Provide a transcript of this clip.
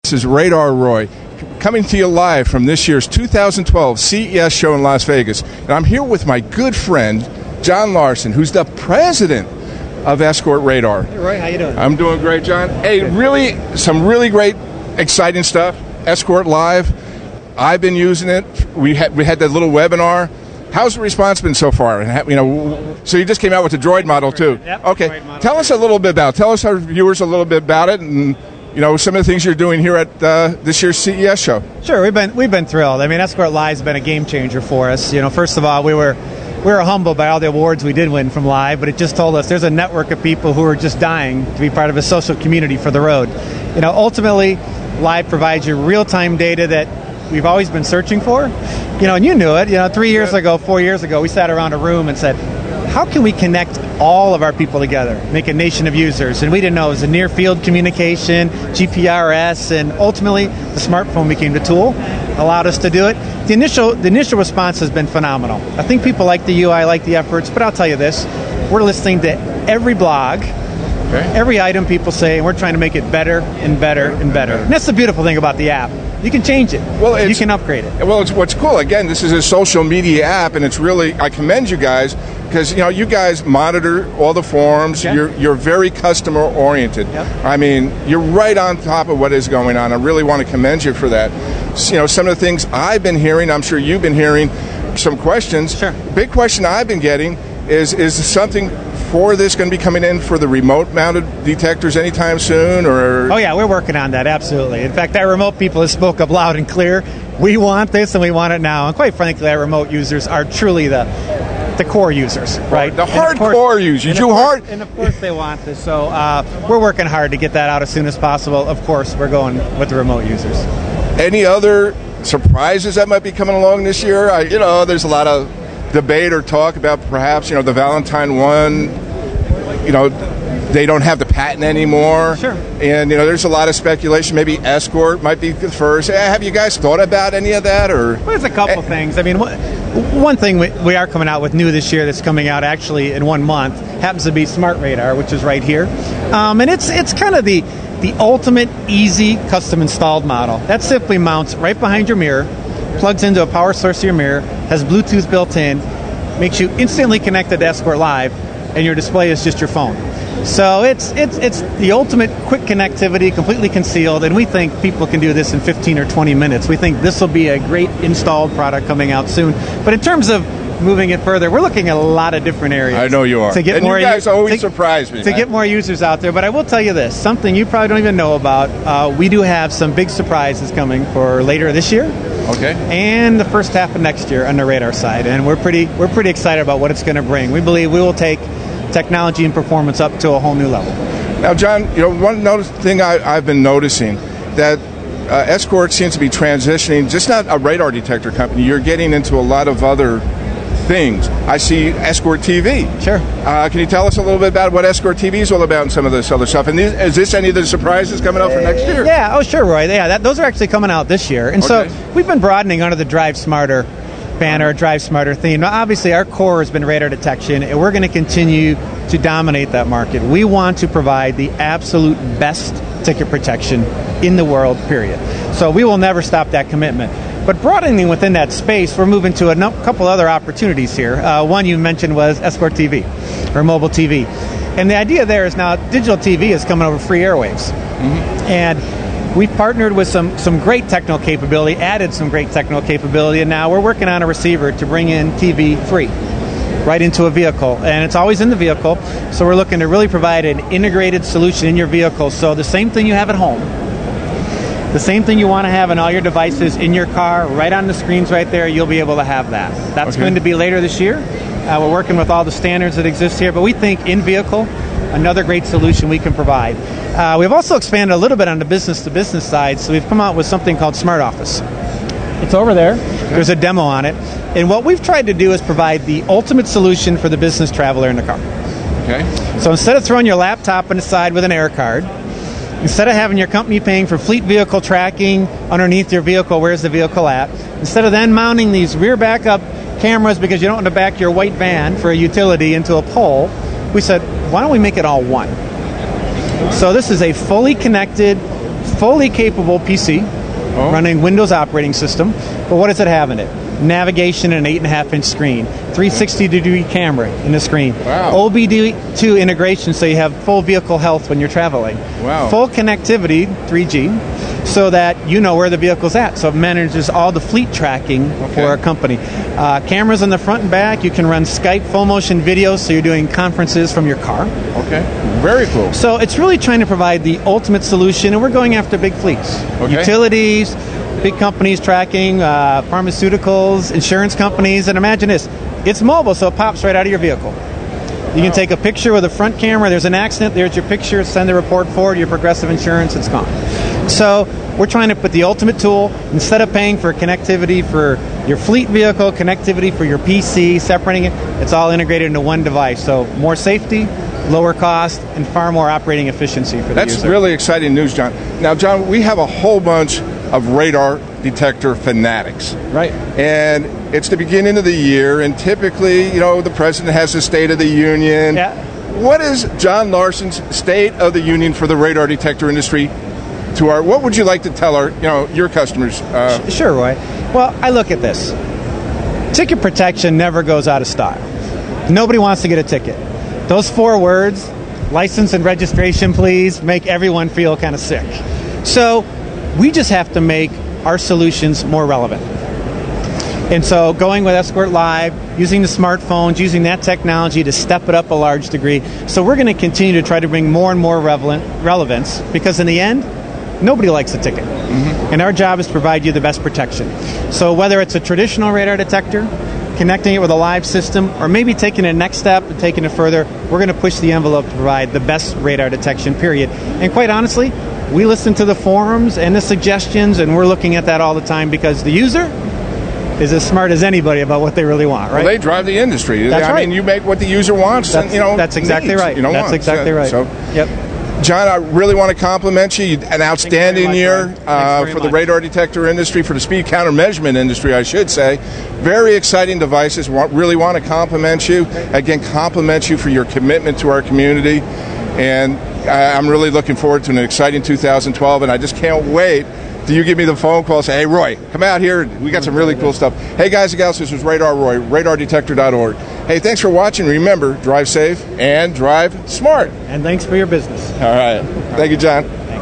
This is Radar Roy, coming to you live from this year's 2012 CES show in Las Vegas. And I'm here with my good friend, John Larson, who's the president of Escort Radar. Hey, Roy, how you doing? I'm doing great, John. Hey, some really great, exciting stuff. Escort Live. I've been using it. We had that little webinar. How's the response been so far? And so you just came out with the Droid model too. Yep, okay. Tell us our viewers a little bit about it, and some of the things you're doing here at this year's CES show. Sure, we've been thrilled. I mean, Escort Live's been a game changer for us. First of all, we were humbled by all the awards we did win from Live, but it just told us there's a network of people who are just dying to be part of a social community for the road. Ultimately, Live provides you real-time data that we've always been searching for. And you knew it. 4 years ago, we sat around a room and said, how can we connect all of our people together, make a nation of users? And we didn't know it was a near-field communication, GPRS, and ultimately the smartphone became the tool, allowed us to do it. The initial response has been phenomenal. I think people like the UI, like the efforts, but I'll tell you this, we're listening to every blog, every item people say, and we're trying to make it better and better and better. And that's the beautiful thing about the app. You can change it. You can upgrade it. Well, what's cool, again, this is a social media app, and it's really, I commend you guys, because you guys monitor all the forums. Okay. You're very customer oriented. Yep. I mean, you're right on top of what is going on. I really want to commend you for that. Some of the things I've been hearing, I'm sure you've been hearing some questions. Sure. Big question I've been getting is something for this going to be coming in for the remote-mounted detectors anytime soon? Or Oh yeah, we're working on that, absolutely. In fact, our remote people have spoke up loud and clear. We want this and we want it now. And quite frankly, our remote users are truly the core users, right? The hardcore users. And of course they want this. So we're working hard to get that out as soon as possible. Of course, we're going with the remote users. Any other surprises that might be coming along this year? There's a lot of debate or talk about perhaps, the Valentine one, they don't have the patent anymore. Sure. And, there's a lot of speculation. Maybe Escort might be the first. Have you guys thought about any of that? Or Well, there's a couple things. I mean, one thing we are coming out with new this year that's coming out actually in 1 month happens to be Smart Radar, which is right here. And it's kind of the ultimate easy custom installed model. That simply mounts right behind your mirror, plugs into a power source of your mirror, has Bluetooth built in, makes you instantly connected to Escort Live, and your display is just your phone. So it's the ultimate quick connectivity, completely concealed, and we think people can do this in 15 or 20 minutes. We think this will be a great installed product coming out soon. But in terms of moving it further, we're looking at a lot of different areas. I know you are. To get and more you guys always surprise me. To get more users out there. But I will tell you this, something you probably don't even know about. We do have some big surprises coming for later this year. Okay. And the first half of next year on the radar side. And we're pretty excited about what it's going to bring. We believe we will take technology and performance up to a whole new level. Now, John, one thing I've been noticing that Escort seems to be transitioning, just not a radar detector company, you're getting into a lot of other things. I see Escort TV. Sure. Can you tell us a little bit about what Escort TV is all about and some of this other stuff? And is this any of the surprises coming out for next year? Yeah, oh sure, Roy. Yeah, those are actually coming out this year. And so we've been broadening under the Drive Smarter banner, Drive Smarter theme. Now, obviously, our core has been radar detection, and we're going to continue to dominate that market. We want to provide the absolute best ticket protection in the world, period. So we will never stop that commitment. But broadening within that space, we're moving to a couple other opportunities here. One you mentioned was Escort TV, or mobile TV. And the idea there is now digital TV is coming over free airwaves. Mm-hmm. And we've partnered with some great technical capability, added some great technical capability, and now we're working on a receiver to bring in TV free, right into a vehicle. And it's always in the vehicle, so we're looking to really provide an integrated solution in your vehicle. So the same thing you have at home, the same thing you want to have in all your devices in your car, right on the screens right there, you'll be able to have that. That's going to be later this year. We're working with all the standards that exist here, but we think in-vehicle, another great solution we can provide. We've also expanded a little bit on the business-to-business side, so we've come out with something called Smart Office. It's over there. There's a demo on it. And what we've tried to do is provide the ultimate solution for the business traveler in the car. Okay. So instead of throwing your laptop on the side with an air card, instead of having your company paying for fleet vehicle tracking underneath your vehicle, where's the vehicle at, instead of then mounting these rear backup cameras because you don't want to back your white van for a utility into a pole, we said, why don't we make it all one? So this is a fully connected fully capable PC, running Windows operating system. But what does it have in it? Navigation and an 8.5-inch screen, 360-degree camera in the screen, wow. OBD2 integration, so you have full vehicle health when you're traveling, wow. full connectivity, 3G, so that you know where the vehicle's at. So it manages all the fleet tracking for our company. Cameras on the front and back. You can run Skype full motion videos, so you're doing conferences from your car. Okay, very cool. So it's really trying to provide the ultimate solution, and we're going after big fleets, utilities, big companies tracking, pharmaceuticals, insurance companies, and imagine this, it's mobile, so it pops right out of your vehicle. You can take a picture with a front camera, there's an accident, there's your picture, send the report forward, your Progressive Insurance, it's gone. So we're trying to put the ultimate tool, instead of paying for connectivity for your fleet vehicle, connectivity for your PC, separating it, it's all integrated into one device. So more safety, lower cost, and far more operating efficiency for the user. That's really exciting news, John. Now, John, we have a whole bunch of radar detector fanatics. Right. And it's the beginning of the year, and typically, you know, the president has the State of the Union. Yeah. What is John Larson's State of the Union for the radar detector industry? What would you like to tell your customers? Sure, Roy. Well, I look at this. Ticket protection never goes out of style. Nobody wants to get a ticket. Those 4 words, license and registration, please, make everyone feel kind of sick. So we just have to make our solutions more relevant. And so going with Escort Live, using the smartphones, using that technology to step it up a large degree. So we're going to continue to try to bring more and more relevance, because in the end, nobody likes a ticket. And our job is to provide you the best protection. So whether it's a traditional radar detector, connecting it with a live system, or maybe taking a next step and taking it further, we're going to push the envelope to provide the best radar detection, period. And quite honestly, we listen to the forums and the suggestions, and we're looking at that all the time, because the user is as smart as anybody about what they really want, right? Well, they drive the industry. That's right. I mean, you make what the user wants. That's exactly needs, right. That's wants. exactly right. So, yep. John, I really want to compliment you. An outstanding year for the radar detector industry, for the speed countermeasurement industry, I should say. Very exciting devices. Really want to compliment you. Again, compliment you for your commitment to our community. And I'm really looking forward to an exciting 2012, and I just can't wait till you give me the phone call and say, hey, Roy, come out here. We got some really cool stuff. Hey, guys and gals, this was Radar Roy, radardetector.org. Hey, thanks for watching. Remember, drive safe and drive smart. And thanks for your business. All right. Thank you, John. Thanks.